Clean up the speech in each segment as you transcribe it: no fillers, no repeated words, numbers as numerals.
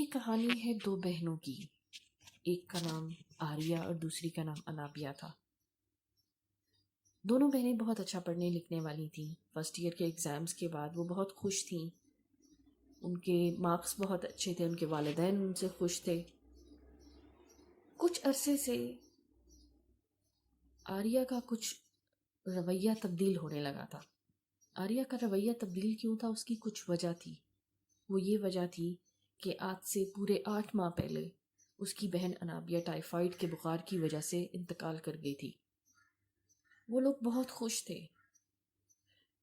کہانی ہے دو بہنوں کی. ایک کا نام آریہ اور دوسری کا نام انابیہ تھا. دونوں بہنیں بہت اچھا پڑھنے لکھنے والی تھیں. فرسٹ ایئر کے ایگزامس کے بعد وہ بہت خوش تھیں. ان کے مارکس بہت اچھے تھے، ان کے والدین ان سے خوش تھے. کچھ عرصے سے آریہ کا کچھ رویہ تبدیل ہونے لگا تھا. آریہ کا رویہ تبدیل کیوں تھا؟ اس کی کچھ وجہ تھی. وہ یہ وجہ تھی کہ آج سے پورے 8 ماہ پہلے اس کی بہن انابیہ ٹائیفائڈ کے بخار کی وجہ سے انتقال کر گئی تھی. وہ لوگ بہت خوش تھے.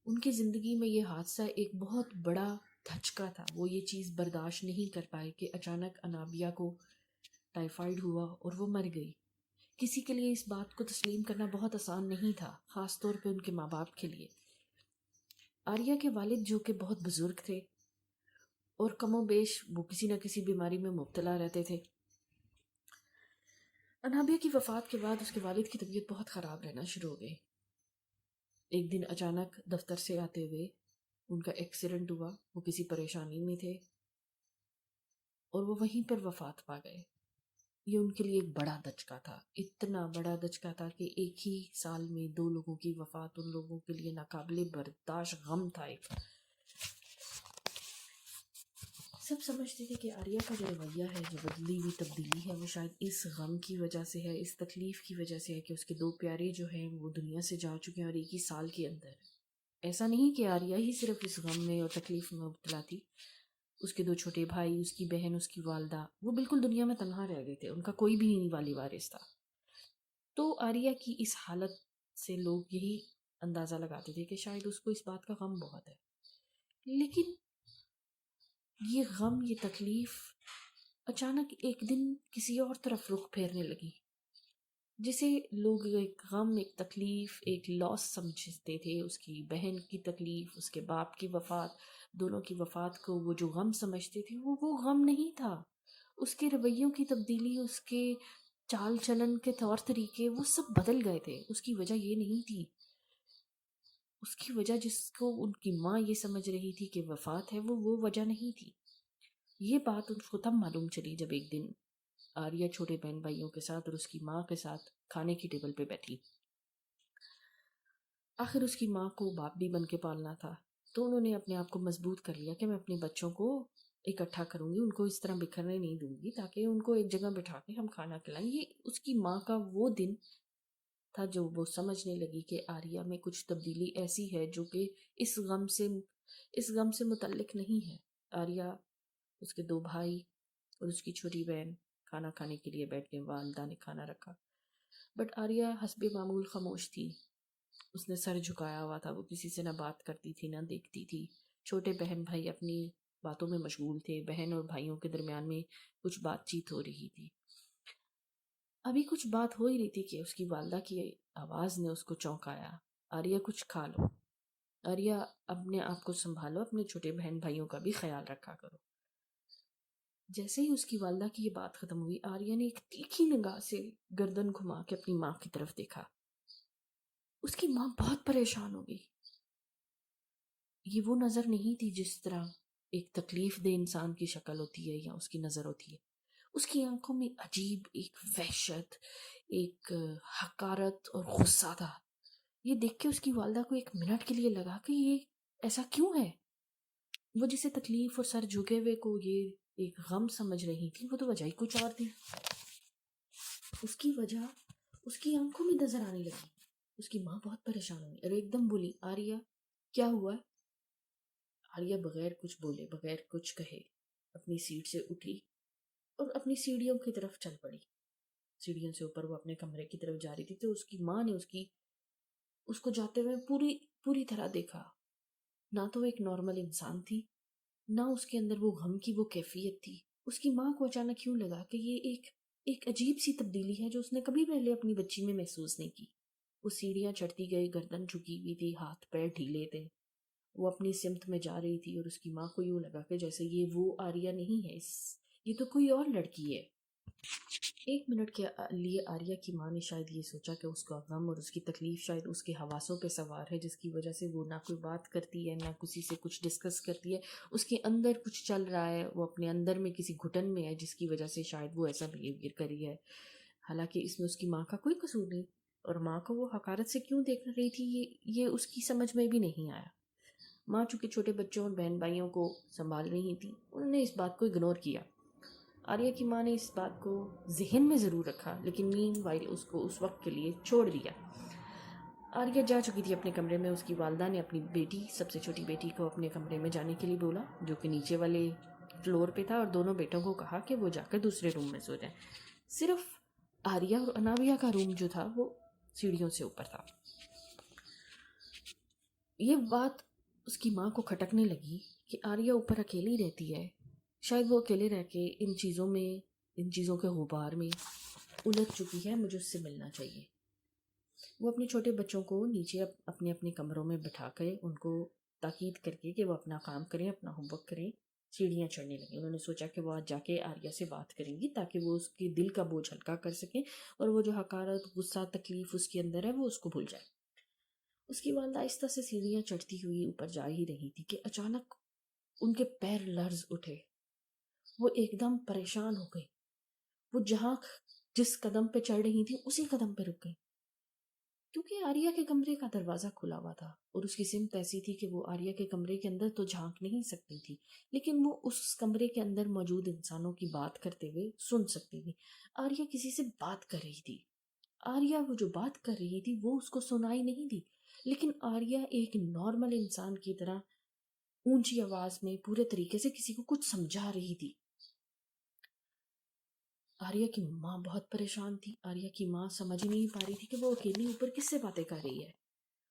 ان کی زندگی میں یہ حادثہ ایک بہت بڑا دھچکا تھا. وہ یہ چیز برداشت نہیں کر پائے کہ اچانک انابیہ کو ٹائیفائڈ ہوا اور وہ مر گئی. کسی کے لیے اس بات کو تسلیم کرنا بہت آسان نہیں تھا، خاص طور پہ ان کے ماں باپ کے لیے. آریہ کے والد جو کہ بہت بزرگ تھے اور کم و بیش وہ کسی نہ کسی بیماری میں مبتلا رہتے تھے. انابیہ کی وفات کے بعد اس کے والد کی طبیعت بہت خراب رہنا شروع ہو گئی. ایک دن اچانک دفتر سے آتے ہوئے ان کا ایکسیڈنٹ ہوا. وہ کسی پریشانی میں تھے اور وہ وہیں پر وفات پا گئے. یہ ان کے لیے ایک بڑا دھچکا تھا، اتنا بڑا دھچکا تھا کہ ایک ہی سال میں 2 لوگوں کی وفات ان لوگوں کے لیے ناقابل برداشت غم تھا. ایک سب سمجھتے تھے کہ آریہ کا جو رویہ ہے، جو بدلی ہوئی تبدیلی ہے، وہ شاید اس غم کی وجہ سے ہے، اس تکلیف کی وجہ سے ہے کہ اس کے 2 پیارے جو ہیں وہ دنیا سے جا چکے ہیں اور ایک ہی سال کے اندر. ایسا نہیں کہ آریہ ہی صرف اس غم میں اور تکلیف میں مبتلا تھی. اس کے 2 چھوٹے بھائی، اس کی بہن، اس کی والدہ، وہ بالکل دنیا میں تنہا رہ گئے تھے. ان کا کوئی بھی نہیں والی وارث تھا. تو آریہ کی اس حالت سے لوگ یہی اندازہ لگاتے تھے کہ شاید اس کو اس بات کا غم بہت ہے. لیکن یہ غم، یہ تکلیف اچانک ایک دن کسی اور طرف رخ پھیرنے لگی، جسے لوگ ایک غم، ایک تکلیف، ایک لاس سمجھتے تھے. اس کی بہن کی تکلیف، اس کے باپ کی وفات، دونوں کی وفات کو وہ جو غم سمجھتے تھے وہ غم نہیں تھا. اس کے رویوں کی تبدیلی، اس کے چال چلن کے طور طریقے، وہ سب بدل گئے تھے. اس کی وجہ یہ نہیں تھی. اس کی وجہ، جس کو ان کی ماں یہ سمجھ رہی تھی کہ وفات ہے، وہ وجہ نہیں تھی. یہ بات ان کو تب معلوم چلی جب ایک دن آریہ چھوٹے بہن بھائیوں کے ساتھ اور اس کی ماں کے ساتھ کھانے کی ٹیبل پہ بیٹھی. آخر اس کی ماں کو باپ بھی بن کے پالنا تھا، تو انہوں نے اپنے آپ کو مضبوط کر لیا کہ میں اپنے بچوں کو اکٹھا کروں گی، ان کو اس طرح بکھرنے نہیں دوں گی، تاکہ ان کو ایک جگہ بٹھا کے ہم کھانا کھلائیں. یہ اس کی ماں کا وہ دن تھا جو وہ سمجھنے لگی کہ آریہ میں کچھ تبدیلی ایسی ہے جو کہ اس غم سے متعلق نہیں ہے. آریہ، اس کے 2 بھائی اور اس کی چھوٹی بہن کھانا کھانے کے لیے بیٹھ گئے. والدہ نے کھانا رکھا، بٹ آریہ حسب معمول خاموش تھی. اس نے سر جھکایا ہوا تھا. وہ کسی سے نہ بات کرتی تھی نہ دیکھتی تھی. چھوٹے بہن بھائی اپنی باتوں میں مشغول تھے. بہن اور بھائیوں کے درمیان میں کچھ بات چیت ہو رہی تھی. ابھی کچھ بات ہو ہی رہی تھی کہ اس کی والدہ کی آواز نے اس کو چونکایا. آریہ، کچھ کھا لو. آریہ، اپنے آپ کو سنبھالو، اپنے چھوٹے بہن بھائیوں کا بھی خیال رکھا کرو. جیسے ہی اس کی والدہ کی یہ بات ختم ہوئی، آریہ نے ایک تیکھی نگاہ سے گردن گھما کے اپنی ماں کی طرف دیکھا. اس کی ماں بہت پریشان ہو گئی. یہ وہ نظر نہیں تھی جس طرح ایک تکلیف دہ انسان کی شکل ہوتی ہے یا اس کی نظر ہوتی ہے. اس کی آنکھوں میں عجیب ایک وحشت، ایک حقارت اور غصہ تھا. یہ دیکھ کے اس کی والدہ کو ایک منٹ کے لیے لگا کہ یہ ایسا کیوں ہے. وہ جسے تکلیف اور سر جھکے ہوئے کو یہ ایک غم سمجھ رہی تھی، وہ تو وجہ ہی کچھ اور تھی. اس کی وجہ اس کی آنکھوں میں نظر آنے لگی. اس کی ماں بہت پریشان ہوئی اور ایک دم بولی، آریہ، کیا ہوا؟ آریہ بغیر کچھ بولے، بغیر کچھ کہے اپنی سیٹ سے اٹھی اور اپنی سیڑھیوں کی طرف چل پڑی. سیڑھیوں سے اوپر وہ اپنے کمرے کی طرف جا رہی تھی تو اس کی ماں نے اس کو جاتے ہوئے پوری طرح دیکھا. نہ تو وہ ایک نارمل انسان تھی، نہ اس کے اندر وہ غم کی وہ کیفیت تھی. اس کی ماں کو اچانک یوں لگا کہ یہ ایک عجیب سی تبدیلی ہے جو اس نے کبھی پہلے اپنی بچی میں محسوس نہیں کی. وہ سیڑھیاں چڑھتی گئی، گردن جھکی ہوئی تھی، ہاتھ پیر ڈھیلے تھے. وہ اپنی سمت میں جا رہی تھی اور اس کی ماں کو یوں لگا کہ جیسے یہ وہ آریہ نہیں ہے، یہ تو کوئی اور لڑکی ہے. ایک منٹ کے لیے آریہ کی ماں نے شاید یہ سوچا کہ اس کا غم اور اس کی تکلیف شاید اس کے حواسوں پہ سوار ہے، جس کی وجہ سے وہ نہ کوئی بات کرتی ہے، نہ کسی سے کچھ ڈسکس کرتی ہے. اس کے اندر کچھ چل رہا ہے، وہ اپنے اندر میں کسی گھٹن میں ہے، جس کی وجہ سے شاید وہ ایسا بیہیویئر کری ہے. حالانکہ اس میں اس کی ماں کا کوئی قصور نہیں، اور ماں کو وہ حقارت سے کیوں دیکھ رہی تھی یہ اس کی سمجھ میں بھی نہیں آیا. ماں چونکہ چھوٹے بچوں اور بہن بھائیوں کو سنبھال رہی تھی، انہوں نے اس بات کو اگنور کیا. آریہ کی ماں نے اس بات کو ذہن میں ضرور رکھا، لیکن مین وائل اس کو اس وقت کے لیے چھوڑ دیا. آریہ جا چکی تھی اپنے کمرے میں. اس کی والدہ نے اپنی بیٹی، سب سے چھوٹی بیٹی کو اپنے کمرے میں جانے کے لیے بولا، جو کہ نیچے والے فلور پہ تھا، اور دونوں بیٹوں کو کہا کہ وہ جا کر دوسرے روم میں سو جائیں. صرف آریہ اور انابیہ کا روم جو تھا وہ سیڑھیوں سے اوپر تھا. یہ بات اس کی ماں کو کھٹکنے لگی کہ آریہ اوپر اکیلی رہتی ہے. شاید وہ اکیلے رہ کے ان چیزوں کے غبار میں الجھ چکی ہے. مجھے اس سے ملنا چاہیے. وہ اپنے چھوٹے بچوں کو نیچے اپنے اپنے کمروں میں بٹھا کے ان کو تاکید کر کے کہ وہ اپنا کام کریں، اپنا ہوم ورک کریں، سیڑھیاں چڑھنے لگیں. انہوں نے سوچا کہ وہ آج جا کے آریہ سے بات کریں گی تاکہ وہ اس کے دل کا بوجھ ہلکا کر سکیں، اور وہ جو حقارت، غصہ، تکلیف اس کے اندر ہے وہ اس کو بھول جائے. اس کی والدہ آہستہ سے سیڑھیاں چڑھتی ہوئی اوپر جا ہی رہی تھی کہ اچانک ان کے پیر لرز اٹھے. وہ ایک دم پریشان ہو گئی. وہ جس قدم پہ چڑھ رہی تھی اسی قدم پہ رک گئی، کیونکہ آریہ کے کمرے کا دروازہ کھلا ہوا تھا، اور اس کی سمت ایسی تھی کہ وہ آریہ کے کمرے کے اندر تو جھانک نہیں سکتی تھی، لیکن وہ اس کمرے کے اندر موجود انسانوں کی بات کرتے ہوئے سن سکتی تھی. آریہ کسی سے بات کر رہی تھی. آریہ وہ جو بات کر رہی تھی وہ اس کو سنائی نہیں دی، لیکن آریہ ایک نارمل انسان کی طرح اونچی آواز میں پورے طریقے سے کسی کو کچھ سمجھا رہی تھی. آریہ کی ماں بہت پریشان تھی. آریہ کی ماں سمجھ نہیں پا رہی تھی کہ وہ اکیلی اوپر کس سے باتیں کر رہی ہے،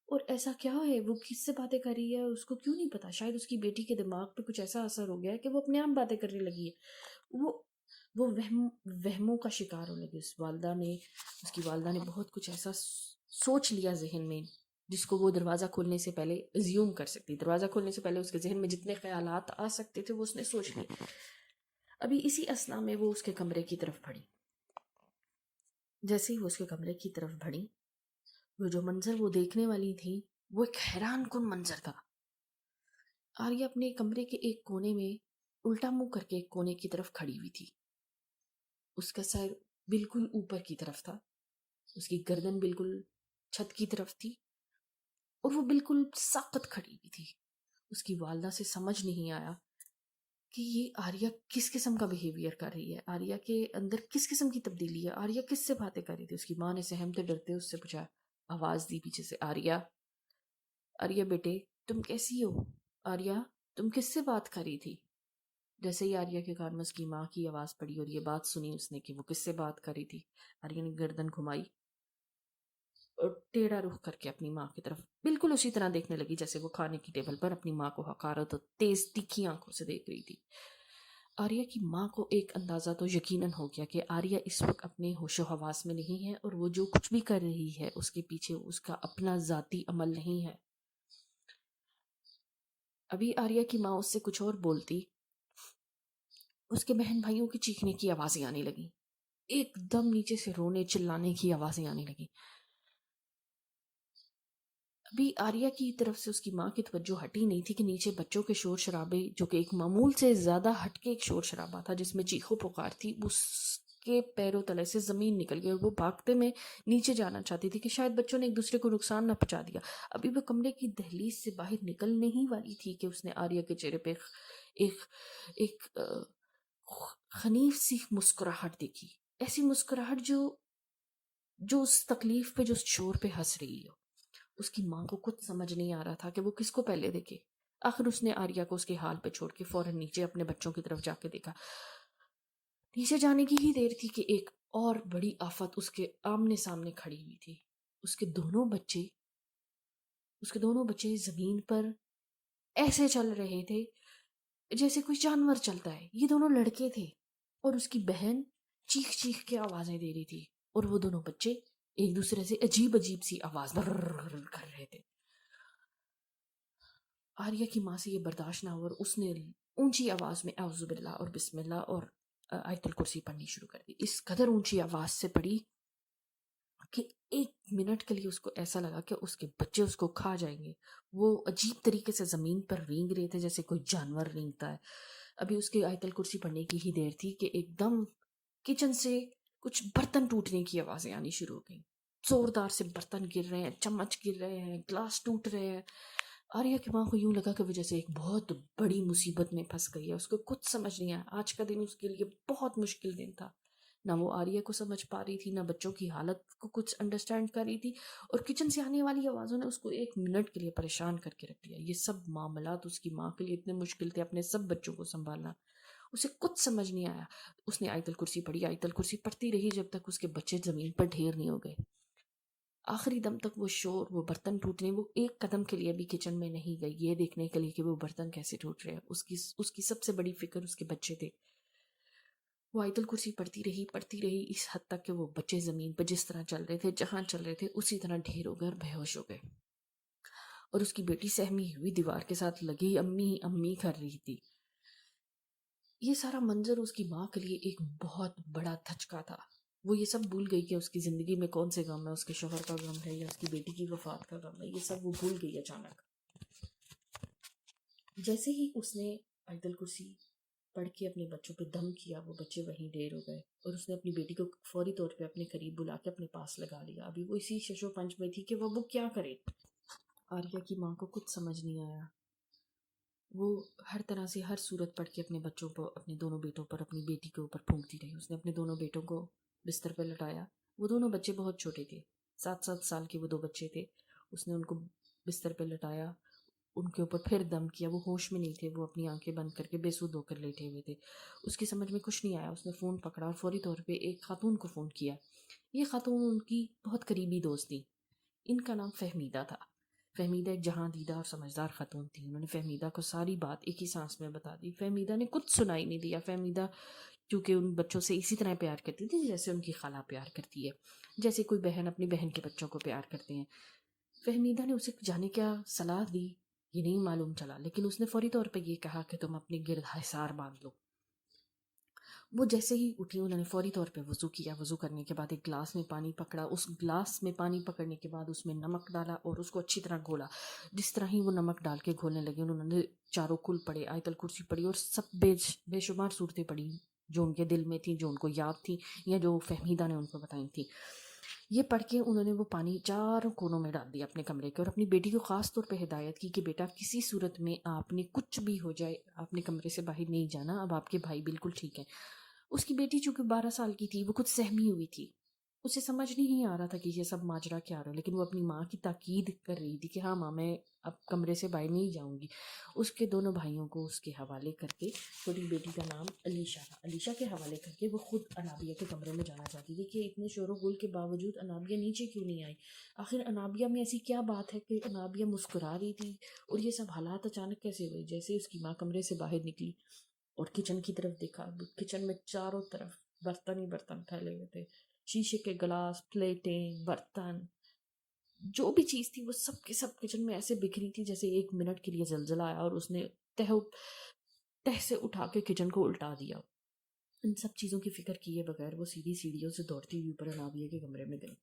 اور ایسا کیا ہے، وہ کس سے باتیں کر رہی ہے اس کو کیوں نہیں پتا. شاید اس کی بیٹی کے دماغ پہ کچھ ایسا اثر ہو گیا ہے کہ وہ اپنے آپ باتیں کرنے لگی ہے. وہ وہموں کا شکار ہونے لگی. اس کی والدہ نے بہت کچھ ایسا سوچ لیا ذہن میں، جس کو وہ دروازہ کھولنے سے پہلے ازیوم کر سکتی. دروازہ کھولنے سے پہلے اس کے ذہن میں جتنے خیالات آ سکتے تھے وہ اس نے سوچ لیے. ابھی اسی اثنا میں وہ اس کے کمرے کی طرف بڑھی. جیسے ہی وہ اس کے کمرے کی طرف بڑھی، وہ جو منظر وہ دیکھنے والی تھی وہ ایک حیران کن منظر تھا. آریہ اپنے کمرے کے ایک کونے میں الٹا منہ کر کے ایک کونے کی طرف کھڑی ہوئی تھی. اس کا سر بالکل اوپر کی طرف تھا، اس کی گردن بالکل چھت کی طرف تھی، اور وہ بالکل ساقط کھڑی ہوئی تھی. اس کی والدہ سے سمجھ نہیں آیا کہ یہ آریہ کس قسم کا بیہیویئر کر رہی ہے، آریہ کے اندر کس قسم کی تبدیلی ہے، آریہ کس سے باتیں کر رہی تھی. اس کی ماں نے سہمتے ڈرتے اس سے پوچھا، آواز دی پیچھے سے، آریہ، آریہ بیٹے تم کیسی ہو؟ آریہ تم کس سے بات کر رہی تھی؟ جیسے ہی آریہ کے کان میں اس کی ماں کی آواز پڑی اور یہ بات سنی اس نے کہ وہ کس سے بات کر رہی تھی، آریہ نے گردن گھمائی اور ٹیڑھا رخ کر کے اپنی ماں کی طرف بالکل اسی طرح دیکھنے لگی جیسے وہ کھانے کی ٹیبل پر اپنی ماں کو حقارت اور تیز تیکھی آنکھوں سے دیکھ رہی تھی. آریہ کی ماں کو ایک اندازہ تو یقیناً ہو گیا کہ آریہ اس وقت اپنے ہوش و حواس میں نہیں ہے، اور وہ جو کچھ بھی کر رہی ہے اس کے پیچھے اس کا اپنا ذاتی عمل نہیں ہے. ابھی آریہ کی ماں اس سے کچھ اور بولتی، اس کے بہن بھائیوں کی چیخنے کی آوازیں آنے لگی، ایک دم نیچے سے رونے چلانے کی آوازیں آنے لگی. ابھی آریہ کی طرف سے اس کی ماں کی توجہ ہٹی نہیں تھی کہ نیچے بچوں کے شور شرابے، جو کہ ایک معمول سے زیادہ ہٹ کے ایک شور شرابہ تھا جس میں چیخو پکار تھی، اس کے پیروں تلے سے زمین نکل گئی، اور وہ بھاگتے میں نیچے جانا چاہتی تھی کہ شاید بچوں نے ایک دوسرے کو نقصان نہ پہنچا دیا. ابھی وہ کمرے کی دہلیز سے باہر نکل نہیں والی تھی کہ اس نے آریہ کے چہرے پہ ایک خنیف سی مسکراہٹ دیکھی. ایسی مسکراہٹ جو اس تکلیف پہ، جو اس شور پہ ہنس رہی ہو. اس کی ماں کو کچھ سمجھ نہیں آ رہا تھا کہ وہ کس کو پہلے دیکھے. آخر اس نے آریہ کو اس کے حال پہ چھوڑ کے فوراً نیچے اپنے بچوں کی طرف جا کے دیکھا. نیچے جانے کی ہی دیر تھی کہ ایک اور بڑی آفت اس کے آمنے سامنے کھڑی ہوئی تھی. اس کے دونوں بچے زمین پر ایسے چل رہے تھے جیسے کوئی جانور چلتا ہے. یہ دونوں لڑکے تھے، اور اس کی بہن چیخ چیخ کے آوازیں دے رہی تھی، اور وہ دونوں بچے ایک دوسرے سے عجیب سی آواز کر رہے تھے. آریہ کی ماں سے یہ برداشت نہ ہوا، اور اس نے اونچی آواز میں اعوذ باللہ اور بسم اللہ اور آیت الکرسی پڑھنی شروع کر دی، اس قدر اونچی آواز سے پڑھی کہ 1 منٹ کے لیے اس کو ایسا لگا کہ اس کے بچے اس کو کھا جائیں گے۔ وہ عجیب طریقے سے زمین پر رینگ رہے تھے جیسے کوئی جانور رینگتا ہے۔ ابھی اس کے آیت الکرسی پڑھنے کی ہی دیر تھی کہ ایک دم کچن سے کچھ برتن ٹوٹنے کی آوازیں آنی شروع ہو گئیں، زوردار سے برتن گر رہے ہیں، چمچ گر رہے ہیں، گلاس ٹوٹ رہے ہیں۔ آریہ کی ماں کو یوں لگا کہ وہ جیسے ایک بہت بڑی مصیبت میں پھنس گئی ہے، اس کو کچھ سمجھ نہیں آیا۔ آج کا دن اس کے لیے بہت مشکل دن تھا، نہ وہ آریہ کو سمجھ پا رہی تھی، نہ بچوں کی حالت کو کچھ انڈرسٹینڈ کر رہی تھی، اور کچن سے آنے والی آوازوں نے اس کو 1 منٹ کے لیے پریشان کر کے رکھ دیا۔ یہ سب معاملات اس کی ماں کے لیے اتنے مشکل تھے، اپنے سب بچوں کو سنبھالنا، اسے کچھ سمجھ نہیں آیا۔ اس نے آیت الکرسی پڑھی، آیت الکرسی پڑھتی رہی جب تک اس کے بچے زمین پر ڈھیر نہیں ہو گئے۔ آخری دم تک وہ شور، وہ برتن ٹوٹنے، وہ ایک قدم کے لیے بھی کچن میں نہیں گئی یہ دیکھنے کے لیے کہ وہ برتن کیسے ٹوٹ رہے ہیں۔ اس کی سب سے بڑی فکر اس کے بچے تھے۔ وہ آیت الکرسی پڑھتی رہی اس حد تک کہ وہ بچے زمین پہ جس طرح چل رہے تھے، جہاں چل رہے تھے، اسی طرح ڈھیر ہو گئے اور بے ہوش ہو گئے۔ اور اس کی بیٹی سہمی ہوئی دیوار کے ساتھ لگی امی امی کر رہی تھی۔ یہ سارا منظر اس کی ماں کے لیے ایک بہت بڑا دھچکا تھا۔ وہ یہ سب بھول گئی کہ اس کی زندگی میں کون سے غم ہے، اس کے شوہر کا غم ہے یا اس کی بیٹی کی وفات کا غم ہے، یہ سب وہ بھول گئی اچانک۔ جیسے ہی اس نے آیت الکرسی پڑھ کے اپنے بچوں پہ دم کیا، وہ بچے وہیں ڈھیر ہو گئے، اور اس نے اپنی بیٹی کو فوری طور پہ اپنے قریب بلا کے اپنے پاس لگا لیا۔ ابھی وہ اسی شش و پنج میں تھی کہ وہ کیا کرے۔ آریہ کی ماں کو کچھ سمجھ نہیں آیا۔ وہ ہر طرح سے ہر صورت پڑھ کے اپنے بچوں پر، اپنے دونوں بیٹوں پر، اپنی بیٹی کے اوپر پھونکتی رہی۔ اس نے اپنے دونوں بیٹوں کو بستر پہ لٹایا۔ وہ دونوں بچے بہت چھوٹے تھے، 7 سال کے وہ 2 بچے تھے۔ اس نے ان کو بستر پہ لٹایا، ان کے اوپر پھر دم کیا۔ وہ ہوش میں نہیں تھے، وہ اپنی آنکھیں بند کر کے بے سود ہو کر لیٹے ہوئے تھے۔ اس کی سمجھ میں کچھ نہیں آیا۔ اس نے فون پکڑا اور فوری طور پہ ایک خاتون کو فون کیا۔ یہ خاتون ان کی بہت قریبی دوست تھی، ان کا نام فہمیدہ تھا۔ فہمیدہ ایک جہاں دیدہ اور سمجھدار خاتون تھی۔ انہوں نے فہمیدہ کو ساری بات ایک ہی سانس میں بتا دی۔ فہمیدہ نے کچھ سنائی نہیں دیا۔ فہمیدہ کیونکہ ان بچوں سے اسی طرح پیار کرتی تھی جیسے ان کی خالہ پیار کرتی ہے، جیسے کوئی بہن اپنی بہن کے بچوں کو پیار کرتے ہیں۔ فہمیدہ نے اسے جانے کیا صلاح دی یہ نہیں معلوم چلا، لیکن اس نے فوری طور پہ یہ کہا کہ تم اپنے گرد حصار باندھ لو۔ وہ جیسے ہی اٹھی انہوں نے فوری طور پہ وضو کیا۔ وضو کرنے کے بعد ایک گلاس میں پانی پکڑا، اس گلاس میں پانی پکڑنے کے بعد اس میں نمک ڈالا اور اس کو اچھی طرح گھولا۔ جس طرح ہی وہ نمک ڈال کے گھولنے لگے، انہوں نے چاروں کل پڑھے، آیت الکرسی پڑھی اور سب بے شمار صورتیں پڑھی جو ان کے دل میں تھیں، جو ان کو یاد تھیں یا جو فہمیدہ نے ان کو بتائی تھیں۔ یہ پڑھ کے انہوں نے وہ پانی چاروں کونوں میں ڈال دیا اپنے کمرے کے، اور اپنی بیٹی کو خاص طور پہ ہدایت کی کہ بیٹا کسی صورت میں آپ نے کچھ بھی ہو جائے آپ نے کمرے سے باہر نہیں جانا، اب آپ کے بھائی بالکل ٹھیک ہیں۔ اس کی بیٹی چونکہ 12 سال کی تھی، وہ کچھ سہمی ہوئی تھی، اسے سمجھ نہیں آ رہا تھا کہ یہ سب ماجرا کیا رہا ہے، لیکن وہ اپنی ماں کی تاکید کر رہی تھی کہ ہاں ماں میں اب کمرے سے باہر نہیں جاؤں گی۔ اس کے دونوں بھائیوں کو اس کے حوالے کر کے، چھوٹی بیٹی کا نام علیشہ تھا، علیشہ کے حوالے کر کے وہ خود انابیہ کے کمرے میں جانا چاہتی تھی کہ اتنے شور و غل کے باوجود انابیہ نیچے کیوں نہیں آئی۔ آخر انابیہ میں ایسی کیا بات ہے کہ انابیہ مسکرا رہی تھی، اور یہ سب حالات اچانک کیسے ہوئے؟ جیسے اس کی ماں کمرے سے باہر نکلی اور کچن کی طرف دیکھا، کچن میں چاروں طرف برتن ہی برتن پھیلے ہوئے تھے، شیشے کے گلاس، پلیٹیں، برتن، جو بھی چیز تھی وہ سب کے سب کچن میں ایسے بکھری تھی جیسے 1 منٹ کے لیے زلزلہ آیا اور اس نے تہ سے اٹھا کے کچن کو الٹا دیا۔ ان سب چیزوں کی فکر کیے بغیر وہ سیدھی سیڑھیوں سے دوڑتی ہوئی اوپر انابیہ کے کمرے میں گئی۔